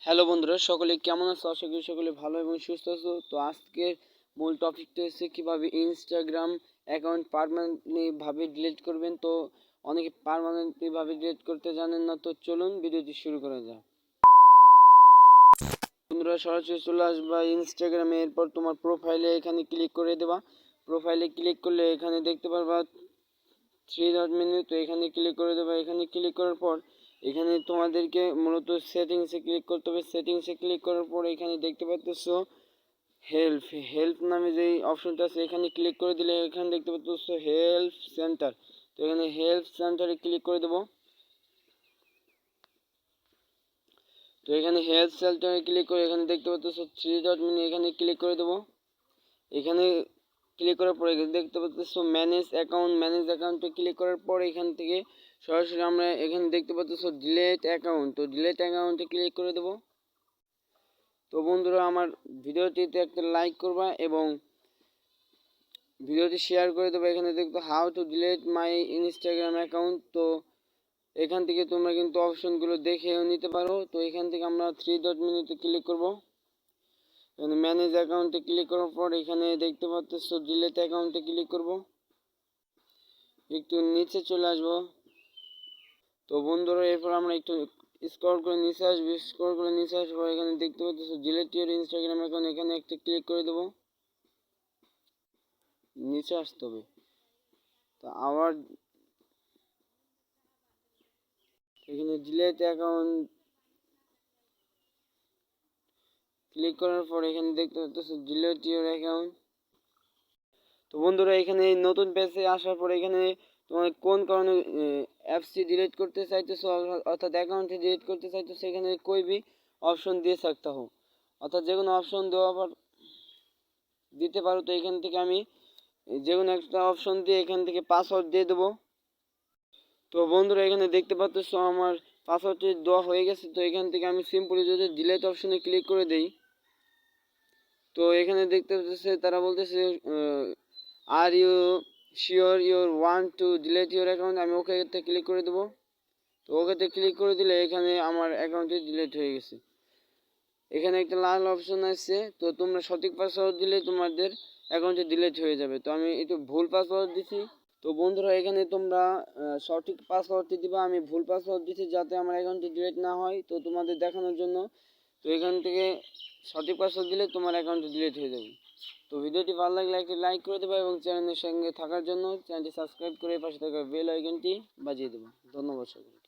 Hello বন্ধুরা, সকলে কেমন আছো? আশা করি সকলে ভালো এবং সুস্থ আছো। তো আজকের মূল টপিকটা হচ্ছে কীভাবে ইনস্টাগ্রাম অ্যাকাউন্ট পার্মানেন্টলিভাবে ডিলিট করবেন। তো অনেকে পার্মানেন্টলিভাবে ডিলিট করতে জানেন না, তো চলুন ভিডিওটি শুরু করা যাক। বন্ধুরা, সরাসরি চলে আসবা ইনস্টাগ্রামে, এরপর তোমার প্রোফাইলে এখানে ক্লিক করে দেবা। প্রোফাইলে ক্লিক করলে এখানে দেখতে পারবা থ্রি ডট মেনু, তো এখানে ক্লিক করে দেবা। এখানে ক্লিক করার পর এখানে তোমাদেরকে মূলত সেটিংসে ক্লিক করতে হবে। সেটিংসে ক্লিক করার পর এখানে দেখতে পাচ্ছ হেল্প নামে যেই অপশনটা আছে এখানে ক্লিক করে দিলে এখানে দেখতে পাচ্ছ হেল্প সেন্টার। তো এখানে হেল্প সেন্টারে ক্লিক করে দেবো। তো এখানে হেল্প সেন্টারে ক্লিক করে এখানে দেখতে পাচ্ছ থ্রি ডট মেনু, এখানে ক্লিক করে দেবো। এখানে ক্লিক করার পরে দেখতে পাচ্ছ ম্যানেজ অ্যাকাউন্টে ক্লিক করার পর এখান থেকে সরাসরি আমরা এখানে দেখতে পাচ্ছ ডিলেট অ্যাকাউন্ট। তো ডিলেট অ্যাকাউন্টে ক্লিক করে দেবো। তো বন্ধুরা, আমার ভিডিওটিতে একটা লাইক করবা এবং ভিডিওটি শেয়ার করে দেবো। এখানে দেখতো how to delete my Instagram account. তো এখান থেকে তোমরা কিন্তু অপশনগুলো দেখেও নিতে পারো। তো এখান থেকে আমরা থ্রি ডট মেনুতে ক্লিক করব। এখানে ম্যানেজ অ্যাকাউন্টে ক্লিক করার পর এখানে দেখতে পাচ্ছ ডিলেট অ্যাকাউন্টে ক্লিক করব। একটু নিচে চলে আসব। তো বন্ধুরা, এরপর আমরা একটু স্ক্রল করে নিচে আসবো। স্ক্রল করে নিচে আসবো, এখানে দেখতে পাচ্ছ ডিলেট ইউর ইনস্টাগ্রাম অ্যাকাউন্ট, এখানে একটা ক্লিক করে দেবো। নিচে আসতে হবে। তো আবার এখানে ডিলেট অ্যাকাউন্ট ক্লিক করার পর এখানে দেখতে পাচ্ছ ডিলেট ইউর অ্যাকাউন্ট। তো বন্ধুরা, এখানে নতুন পেজে আসার পর এখানে তোমার কোন কারণে অ্যাপসটি ডিলিট করতে চাইতেছো অর্থাৎ অ্যাকাউন্টটি ডিলিট করতে চাইতেছো, এখানে कोई भी অপশন দিয়ে सकता हो, অর্থাৎ যে কোনো অপশন দিতে পারো। তো এখান থেকে আমি যে কোনো একটা অপশন দিয়ে এখান থেকে পাসওয়ার্ড দিয়ে দেবো। তো বন্ধুরা, এখানে দেখতে পাচ্ছ আমার পাসওয়ার্ডটি দেওয়া হয়ে গেছে। তো এখান থেকে আমি সিম্পলি যদি ডিলিট অপশনে ক্লিক করে দেই, তো এখানে দেখতে পাচ্ছে তারা বলতেছে are you sure your want to delete your account. আমি ওকেতে ক্লিক করে দেবো। তো ওকেতে ক্লিক করে দিলে এখানে আমার অ্যাকাউন্টটি ডিলিট হয়ে গেছে। এখানে একটা লাল অপশন আছে, তো তোমরা সঠিক পাসওয়ার্ড দিলে তোমাদের অ্যাকাউন্টটি ডিলিট হয়ে যাবে। তো আমি একটু ভুল পাসওয়ার্ড দিছি। তো বন্ধুরা, এখানে তোমরা সঠিক পাসওয়ার্ডটি দিবা। আমি ভুল পাসওয়ার্ড দিছি যাতে আমার অ্যাকাউন্টটি ডিলিট না হয়, তো তোমাদের দেখানোর জন্য। তো এখান থেকে সঠিক পাসওয়ার্ড দিলে তোমার অ্যাকাউন্টটি ডিলিট হয়ে যাবে। তো ভিডিওটি ভালো লাগলে একটি লাইক করে দেবে এবং চ্যানেলের সঙ্গে থাকার জন্য চ্যানেলটি সাবস্ক্রাইব করে পাশে থাকা বেল আইকনটি বাজিয়ে দেবো। ধন্যবাদ সকলকে।